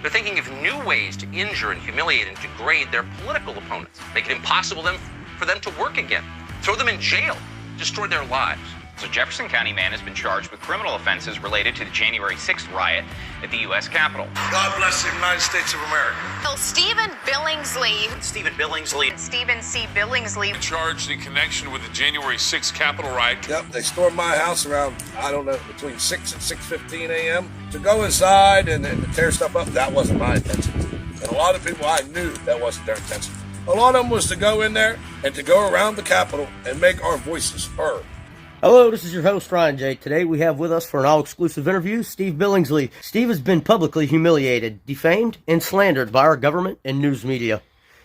They're thinking of new ways to injure and humiliate and degrade their political opponents, make it impossible for them to work again, throw them in jail, destroy their lives. So Jefferson County man has been charged with criminal offenses related to the January 6th riot at the U.S. Capitol. God bless the United States of America. Well, Stephen Billingsley. Stephen Billingsley. Stephen C. Billingsley. Charged in connection with the January 6th Capitol riot. Yep, they stormed my house around, I don't know, between 6 and 6:15 a.m. To go inside and to tear stuff up, that wasn't my intention. And a lot of people I knew that wasn't their intention. A lot of them was to go in there and to go around the Capitol and make our voices heard. Hello, this is your host, Ryan J. Today we have with us for an all-exclusive interview, Steve Billingsley. Steve has been publicly humiliated, defamed, and slandered by our government and news media.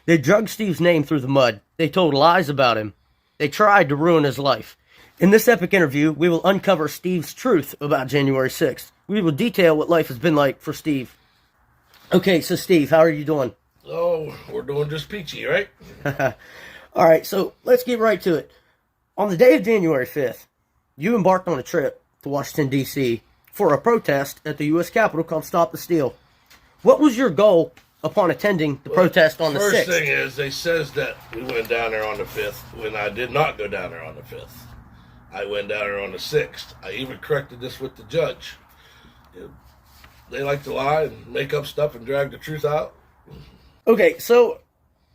They dragged Steve's name through the mud. They told lies about him. They tried to ruin his life. In this epic interview, we will uncover Steve's truth about January 6th. We will detail what life has been like for Steve. Okay, so Steve, how are you doing? Oh, we're doing just peachy, right? All right, so let's get right to it. On the day of January 5th, you embarked on a trip to Washington, D.C. for a protest at the U.S. Capitol called Stop the Steal. What was your goal upon attending the protest on the 6th? First thing is, they says that we went down there on the 5th when I did not go down there on the 5th. I went down there on the 6th. I even corrected this with the judge. They like to lie and make up stuff and drag the truth out. Okay, so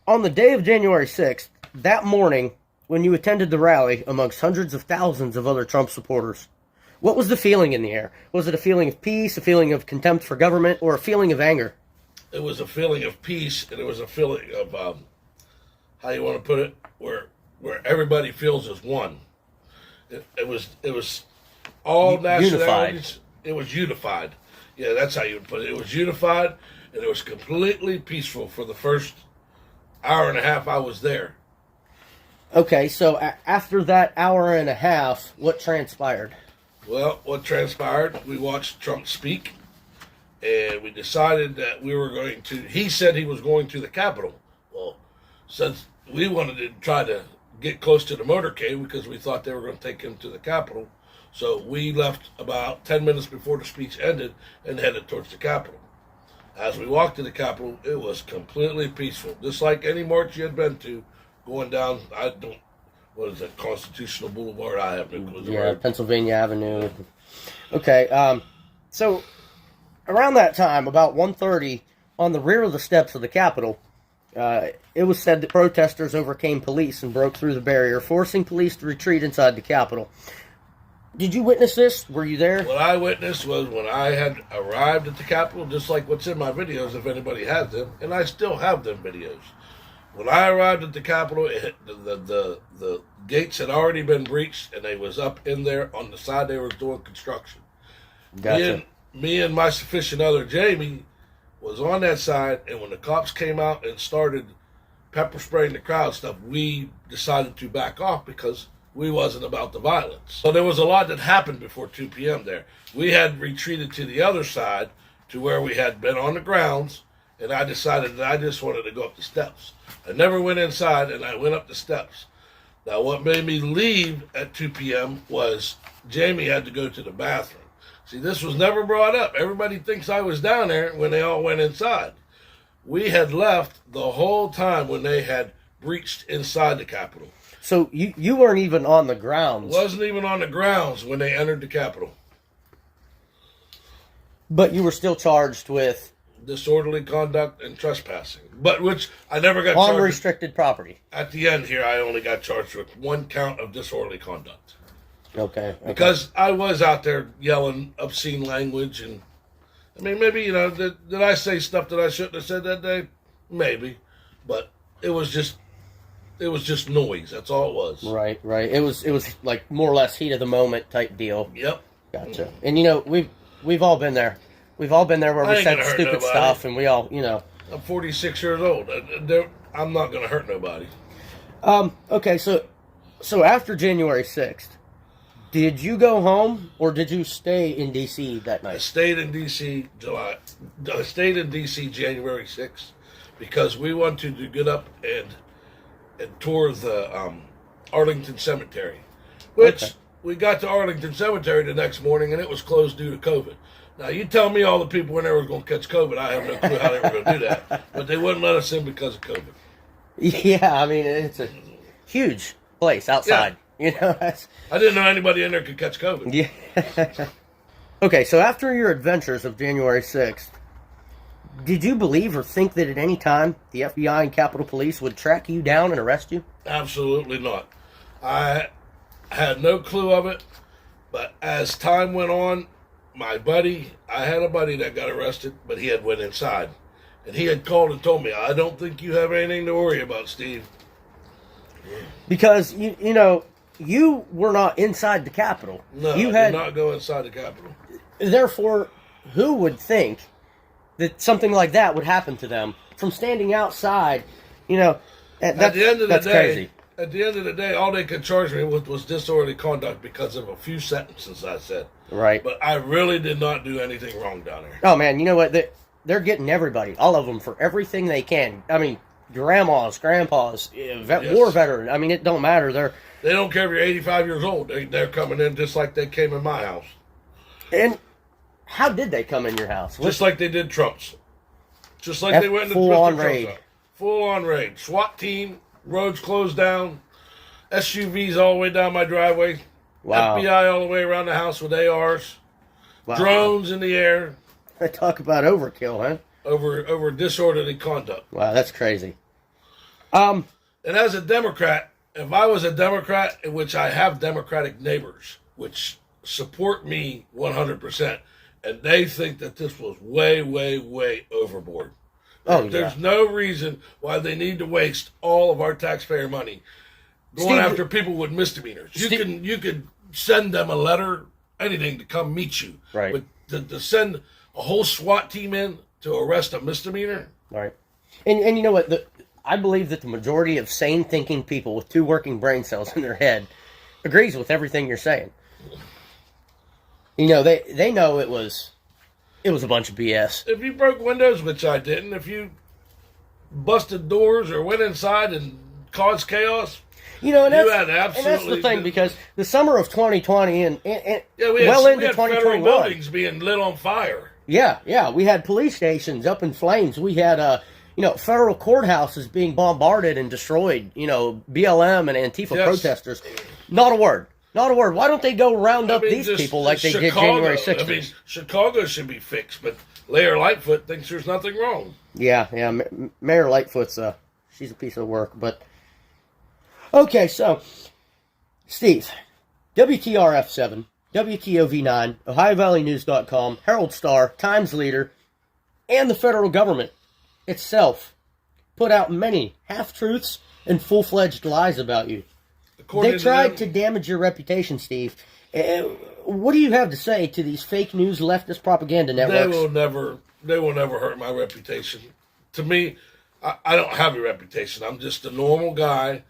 on the day of January 6th, that morning, when you attended the rally amongst hundreds of thousands of other Trump supporters, what was the feeling in the air? Was it a feeling of peace, a feeling of contempt for government, or a feeling of anger? It was a feeling of peace, and it was a feeling of, how you want to put it, where everybody feels as one. It was all nationalities. It was unified. Yeah, that's how you would put it. It was unified, and it was completely peaceful for the first hour and a half I was there. Okay, so after that hour and a half, what transpired? Well, what transpired, we watched Trump speak, and we decided that we were going to, he said he was going to the Capitol. Well, since we wanted to try to get close to the motorcade because we thought they were going to take him to the Capitol, so we left about 10 minutes before the speech ended and headed towards the Capitol. As we walked to the Capitol, it was completely peaceful, just like any march you had been to. Going down, what is it, Constitutional Boulevard? I have no clue. Yeah, Pennsylvania Avenue. Okay, so around that time, about 1:30, on the rear of the steps of the Capitol, it was said that protesters overcame police and broke through the barrier, forcing police to retreat inside the Capitol. Did you witness this? Were you there? What I witnessed was when I had arrived at the Capitol, just like what's in my videos, if anybody has them, and I still have them videos. When I arrived at the Capitol, the gates had already been breached, and they was up in there on the side they were doing construction. Gotcha. Me and my sufficient other, Jamie, was on that side, and when the cops came out and started pepper spraying the crowd stuff, we decided to back off because we wasn't about the violence. So there was a lot that happened before 2 p.m. there. We had retreated to the other side to where we had been on the grounds, and I decided that I just wanted to go up the steps. I never went inside, and I went up the steps. Now, what made me leave at 2 p.m. was Jamie had to go to the bathroom. See, this was never brought up. Everybody thinks I was down there when they all went inside. We had left the whole time when they had breached inside the Capitol. So you weren't even on the grounds. Wasn't even on the grounds when they entered the Capitol. But you were still charged with disorderly conduct and trespassing, but which I never got charged. Unrestricted property. At the end here, I only got charged with one count of disorderly conduct. Okay. Because I was out there yelling obscene language, and I mean, maybe, did I say stuff that I shouldn't have said that day? Maybe, but it was just noise. That's all it was. Right. It was like more or less heat of the moment type deal. Yep. Gotcha. And we've all been there. We've all been there where we said stupid stuff, and we all, I'm 46 years old. I'm not going to hurt nobody. Okay, so after January 6th, did you go home, or did you stay in D.C. that night? I stayed in D.C. January 6th because we wanted to get up and tour the Arlington Cemetery, which we got to Arlington Cemetery the next morning, and it was closed due to COVID. Now, you tell me all the people in there were going to catch COVID. I have no clue how they were going to do that. But they wouldn't let us in because of COVID. Yeah, I mean, it's a huge place outside. Yeah. You know, that's, I didn't know anybody in there could catch COVID. yeah. Okay, so after your adventures of January 6th, did you believe or think that at any time the FBI and Capitol Police would track you down and arrest you? Absolutely not. I had no clue of it, but as time went on, I had a buddy that got arrested, but he had went inside. And he had called and told me, I don't think you have anything to worry about, Steve. Because, you know, you were not inside the Capitol. No, you I did not go inside the Capitol. Therefore, who would think that something like that would happen to them from standing outside? You know, At the end of the day, crazy. At the end of the day, all they could charge me with was disorderly conduct because of a few sentences I said. Right. But I really did not do anything wrong down there. Oh, man, you know what? They're getting everybody, all of them, for everything they can. I mean, grandmas, grandpas, war veteran. I mean, it don't matter. They don't care if you're 85 years old. They're coming in just like they came in my house. And how did they come in your house? Just like they did Trump's. Just like they went into full-on raid. Full-on raid. SWAT team, roads closed down, SUVs all the way down my driveway, Wow. FBI all the way around the house with ARs, Wow. drones in the air, Talk about overkill, huh? over disorderly conduct. Wow, that's crazy. And as a Democrat, if I was a Democrat, in which I have Democratic neighbors, which support me 100%, and they think that this was way, way, way overboard. There's no reason why they need to waste all of our taxpayer money going after people with misdemeanors. You could send them a letter, anything, to come meet you. Right. But to send a whole SWAT team in to arrest a misdemeanor? Right. And you know what? I believe that the majority of sane thinking people with 2 working brain cells in their head agrees with everything you're saying. You know, they know it was a bunch of BS. If you broke windows, which I didn't, if you busted doors or went inside and caused chaos, you know, and had that's absolutely the thing, because the summer of 2020 and we had into federal 2021, buildings being lit on fire. Yeah, we had police stations up in flames. We had federal courthouses being bombarded and destroyed. You know, BLM and Antifa protesters. Not a word. Why don't they go round up these people like they did January 6th? I mean, Chicago should be fixed, but Mayor Lightfoot thinks there's nothing wrong. Yeah. Mayor Lightfoot's she's a piece of work. But okay, so Steve, WTRF7, WTOV9, OhioValleyNews.com, Herald Star, Times Leader, and the federal government itself put out many half-truths and full-fledged lies about you. They tried to damage your reputation, Steve. What do you have to say to these fake news leftist propaganda networks? They will never hurt my reputation. To me, I don't have a reputation. I'm just a normal guy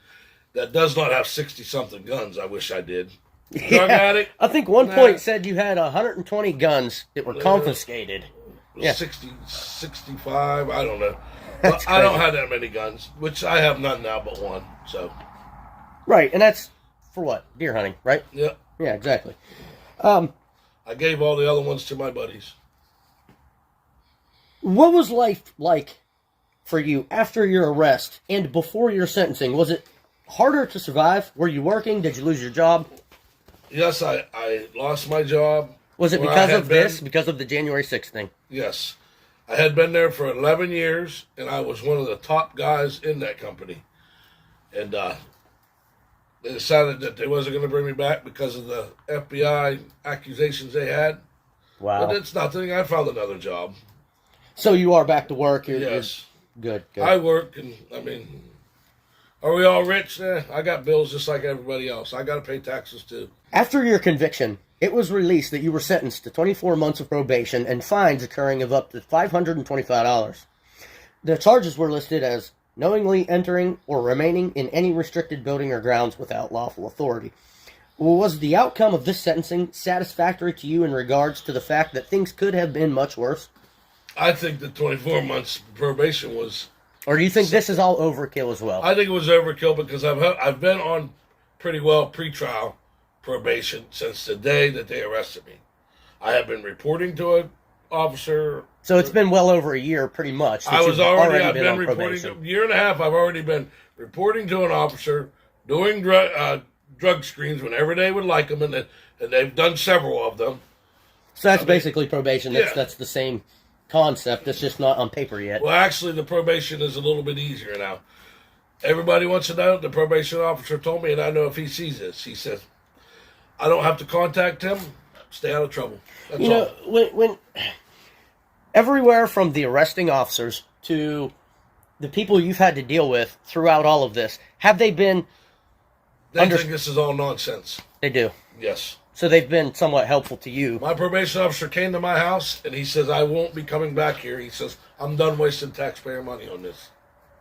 that does not have 60-something guns. I wish I did. Drug addict? I think one point said you had 120 guns that were confiscated. 60, 65, I don't know. But I don't have that many guns, which I have none now but one. So. Right, and that's for what? Deer hunting, right? Yeah. Yeah, exactly. I gave all the other ones to my buddies. What was life like for you after your arrest and before your sentencing? Was it harder to survive? Were you working? Did you lose your job? Yes, I lost my job. Was it because of this? Because of the January 6th thing? Yes. I had been there for 11 years, and I was one of the top guys in that company. And they decided that they wasn't going to bring me back because of the FBI accusations they had. Wow. But it's nothing. I found another job. So you are back to work? Yes. Good. I work, and, I mean, are we all rich? I got bills just like everybody else. I got to pay taxes, too. After your conviction, it was released that you were sentenced to 24 months of probation and fines occurring of up to $525. The charges were listed as knowingly entering or remaining in any restricted building or grounds without lawful authority. Was the outcome of this sentencing satisfactory to you in regards to the fact that things could have been much worse? I think the 24 months probation was... Or do you think this is all overkill as well? I think it was overkill because I've been on pretty well pretrial probation since the day that they arrested me. I have been reporting to an officer. So it's been well over a year, pretty much. I've been on reporting, probation. a year and a half, I've already been reporting to an officer, doing drug screens whenever they would like them, and they've done several of them. So that's basically probation. yeah. That's the same concept. It's just not on paper yet. Well, actually, the probation is a little bit easier now. Everybody wants to know. The probation officer told me, and I know if he sees this, he says, I don't have to contact him. Stay out of trouble. That's You know, all. when everywhere from the arresting officers to the people you've had to deal with throughout all of this, have they been... They think this is all nonsense. They do. Yes. So they've been somewhat helpful to you. My probation officer came to my house, and he says, I won't be coming back here. He says, I'm done wasting taxpayer money on this.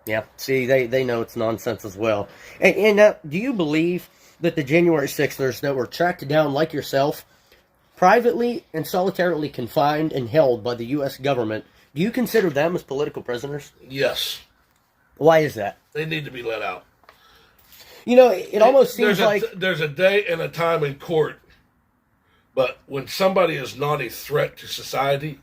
Yeah, see, they know it's nonsense as well. And do you believe that the January 6thers that were tracked down like yourself, privately and solitarily confined and held by the U.S. government, do you consider them as political prisoners? Yes. Why is that? They need to be let out. You know, it almost seems like... There's a day and a time in court, but when somebody is not a threat to society,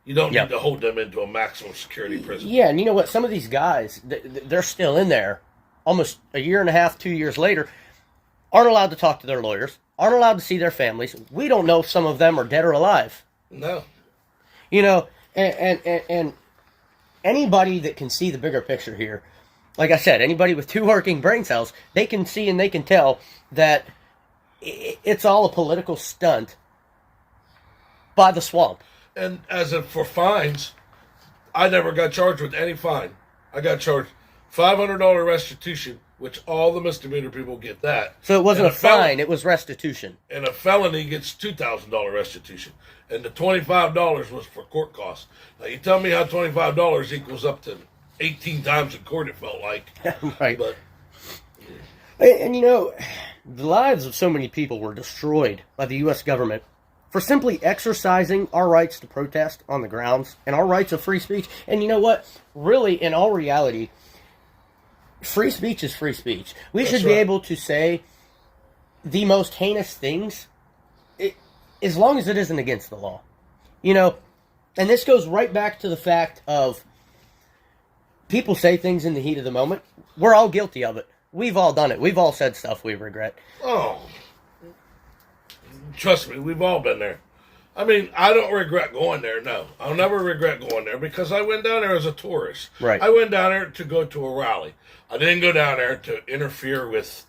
you don't need to hold them into a maximum security prison. Yeah, and you know what? Some of these guys, they're still in there almost a year and a half, 2 years later, aren't allowed to talk to their lawyers, aren't allowed to see their families. We don't know if some of them are dead or alive. No. You know, and anybody that can see the bigger picture here, like I said, anybody with two working brain cells, they can see and they can tell that it's all a political stunt by the swamp. And as for fines, I never got charged with any fine. I got charged $500 restitution, which all the misdemeanor people get that. So it wasn't a fine, it was restitution. And a felony gets $2,000 restitution. And the $25 was for court costs. Now, you tell me how $25 equals up to 18 times in court, it felt like. Right. But, and you know, the lives of so many people were destroyed by the U.S. government for simply exercising our rights to protest on the grounds and our rights of free speech. And you know what? Really, in all reality, free speech is free speech. We should be able to say the most heinous things, as long as it isn't against the law. You know, and this goes right back to the fact of people say things in the heat of the moment. We're all guilty of it. We've all done it. We've all said stuff we regret. oh, trust me, we've all been there. I mean, I don't regret going there, no. I'll never regret going there because I went down there as a tourist. Right. I went down there to go to a rally. I didn't go down there to interfere with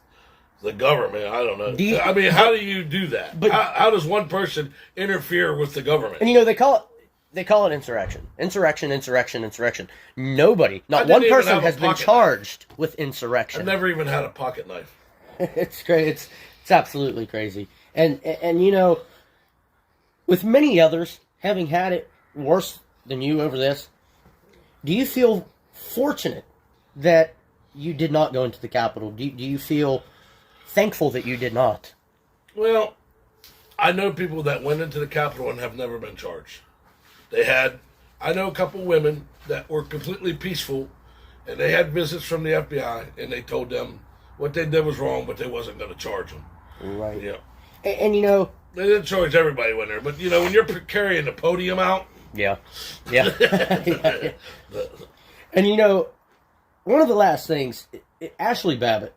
the government. I don't know. I mean, how do you do that? But how does one person interfere with the government? And you know, they call it insurrection. Insurrection. Nobody, not one person has been charged with insurrection. I've never even had a pocket knife. It's crazy. It's absolutely crazy. And you know, with many others having had it worse than you over this, do you feel fortunate that you did not go into the Capitol? Do you feel thankful that you did not? Well, I know people that went into the Capitol and have never been charged. I know a couple women that were completely peaceful, and they had visits from the FBI, and they told them what they did was wrong, but they wasn't going to charge them. Right. Yeah. And you know, they didn't charge everybody when there, but you know, when you're carrying the podium out. Yeah. And you know, one of the last things, Ashley Babbitt.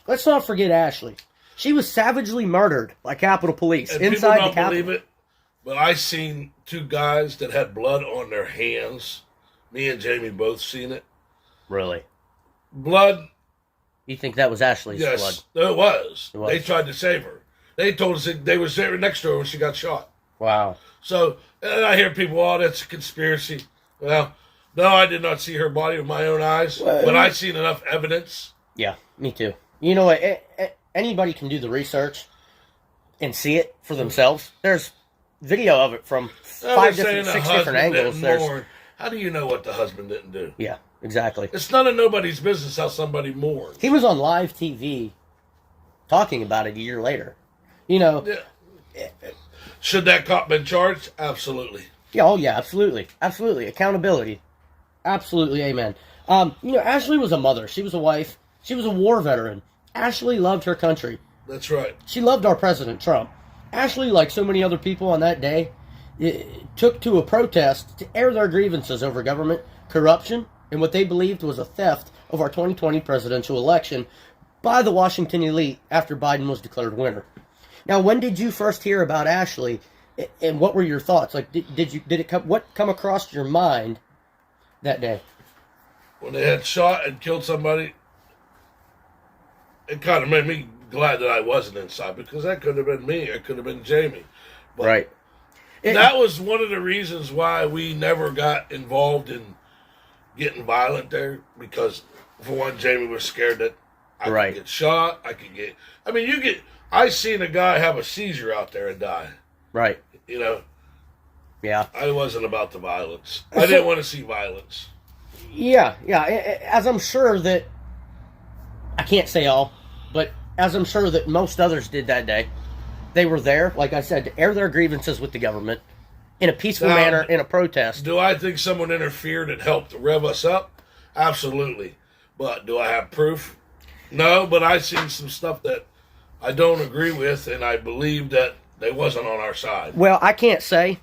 Let's not forget Ashley. She was savagely murdered by Capitol Police and inside people the Capitol. Believe it, but I seen two guys that had blood on their hands. Me and Jamie both seen it. Really? Blood. You think that was Ashley's blood? Yes, it was. They tried to save her. They told us that they were sitting next to her when she got shot. Wow. So, and I hear people, oh, that's a conspiracy. Well, no, I did not see her body with my own eyes, but I seen enough evidence. Yeah, me too. You know what? Anybody can do the research and see it for themselves. There's video of it from six different angles. How do you know what the husband didn't do? Yeah, exactly. It's none of nobody's business how somebody mourns. He was on live TV talking about it a year later. You know. Yeah. Should that cop been charged? Absolutely. Yeah, oh yeah, absolutely. Absolutely. Accountability. Absolutely, amen. You know, Ashley was a mother. She was a wife. She was a war veteran. Ashley loved her country. That's right. She loved our President Trump. Ashley, like so many other people on that day, took to a protest to air their grievances over government corruption and what they believed was a theft of our 2020 presidential election by the Washington elite after Biden was declared winner. Now, when did you first hear about Ashley, and what were your thoughts? Like, what come across your mind that day? When they had shot and killed somebody, it kind of made me glad that I wasn't inside, because that could have been me. It could have been Jamie. But right. That was one of the reasons why we never got involved in getting violent there, because, for one, Jamie was scared that I could get shot. I seen a guy have a seizure out there and die. Right. You know? Yeah. I wasn't about the violence. I didn't want to see violence. Yeah. As I'm sure that, I can't say all, but as I'm sure that most others did that day, they were there, like I said, to air their grievances with the government in a peaceful manner, in a protest. Do I think someone interfered and helped rev us up? Absolutely. But do I have proof? No, but I've seen some stuff that I don't agree with, and I believe that they wasn't on our side. Well, I can't say,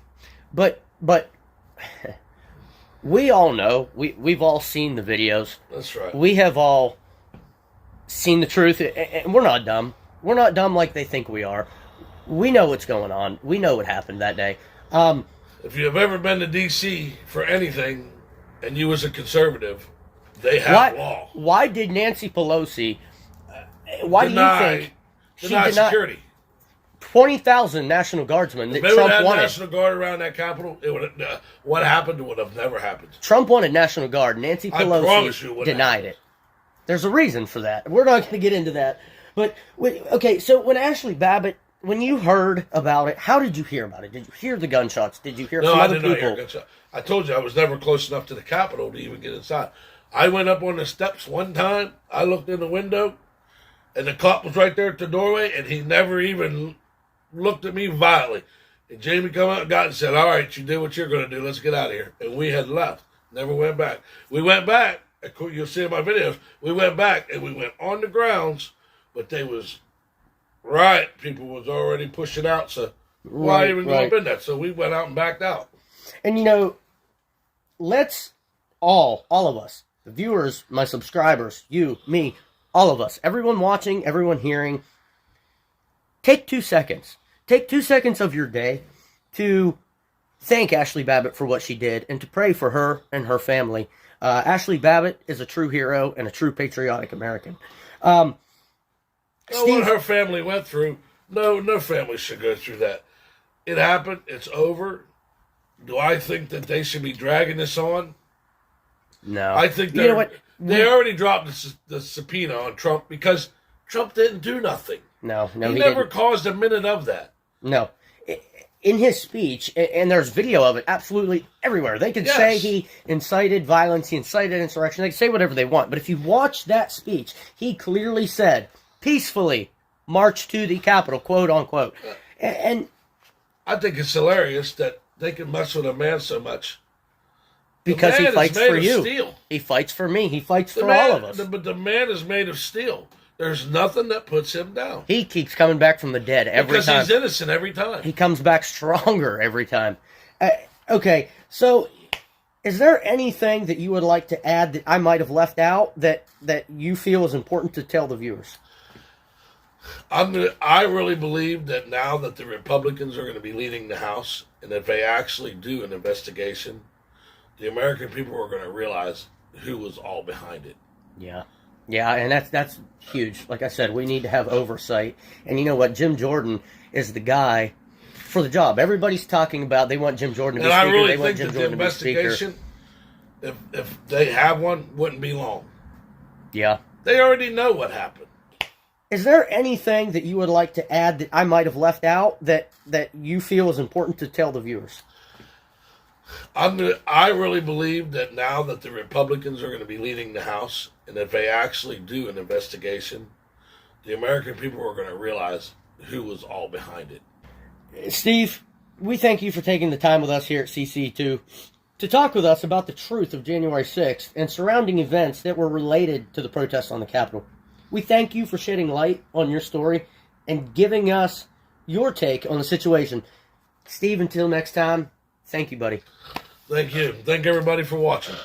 but we all know, we've all seen the videos. That's right. We have all seen the truth, and we're not dumb. We're not dumb like they think we are. We know what's going on. We know what happened that day. If you've ever been to D.C. for anything, and you was a conservative, they have law. Why did Nancy Pelosi, why do you think she denied security? 20,000 National Guardsmen that If Trump had wanted. National Guard around that Capitol, it would what happened would have never happened. Trump wanted National Guard. Nancy Pelosi denied it. There's a reason for that. We're not going to get into that. But, okay, so when Ashley Babbitt, when you heard about it, how did you hear about it? Did you hear the gunshots? Did you hear from other people? No, I did not hear gunshots. I told you I was never close enough to the Capitol to even get inside. I went up on the steps one time. I looked in the window, and the cop was right there at the doorway, and he never even looked at me violently. And Jamie come out and got and said, all right, you did what you're going to do. Let's get out of here. And we had left. Never went back. We went back. You'll see in my videos. We went back, and we went on the grounds, but they was right. People was already pushing out, so why even go up in that? So we went out and backed out. And, you know, let's all of us, the viewers, my subscribers, you, me, all of us, everyone watching, everyone hearing, take 2 seconds. Take 2 seconds of your day to thank Ashley Babbitt for what she did and to pray for her and her family. Ashley Babbitt is a true hero and a true patriotic American. What her family went through, no family should go through that. It happened. It's over. Do I think that they should be dragging this on? No. I think they already dropped the subpoena on Trump because Trump didn't do nothing. No, he never caused a minute of that. No. In his speech, and there's video of it absolutely everywhere, they could say he incited violence, he incited insurrection, they can say whatever they want, but if you watch that speech, he clearly said, peacefully march to the Capitol, quote unquote. And I think it's hilarious that they can mess with a man so much. Because he fights for you. Steel. He fights for me. He fights for all of us. But the man is made of steel. There's nothing that puts him down. He keeps coming back from the dead every time. Because he's innocent every time. He comes back stronger every time. Okay, so is there anything that you would like to add that I might have left out that you feel is important to tell the viewers? I really believe that now that the Republicans are going to be leading the House, and if they actually do an investigation, the American people are going to realize who was all behind it. Yeah, and that's huge. Like I said, we need to have oversight. And you know what? Jim Jordan is the guy for the job. Everybody's talking about they want Jim Jordan to be speaker. They want Jim Jordan to be speaker. And I really think that the investigation, if they have one, wouldn't be long. Yeah. They already know what happened. Is there anything that you would like to add that I might have left out that you feel is important to tell the viewers? I really believe that now that the Republicans are going to be leading the House, and if they actually do an investigation, the American people are going to realize who was all behind it. Steve, we thank you for taking the time with us here at CCE2 to talk with us about the truth of January 6th and surrounding events that were related to the protests on the Capitol. We thank you for shedding light on your story and giving us your take on the situation. Steve, until next time, thank you, buddy. Thank you. Thank everybody for watching.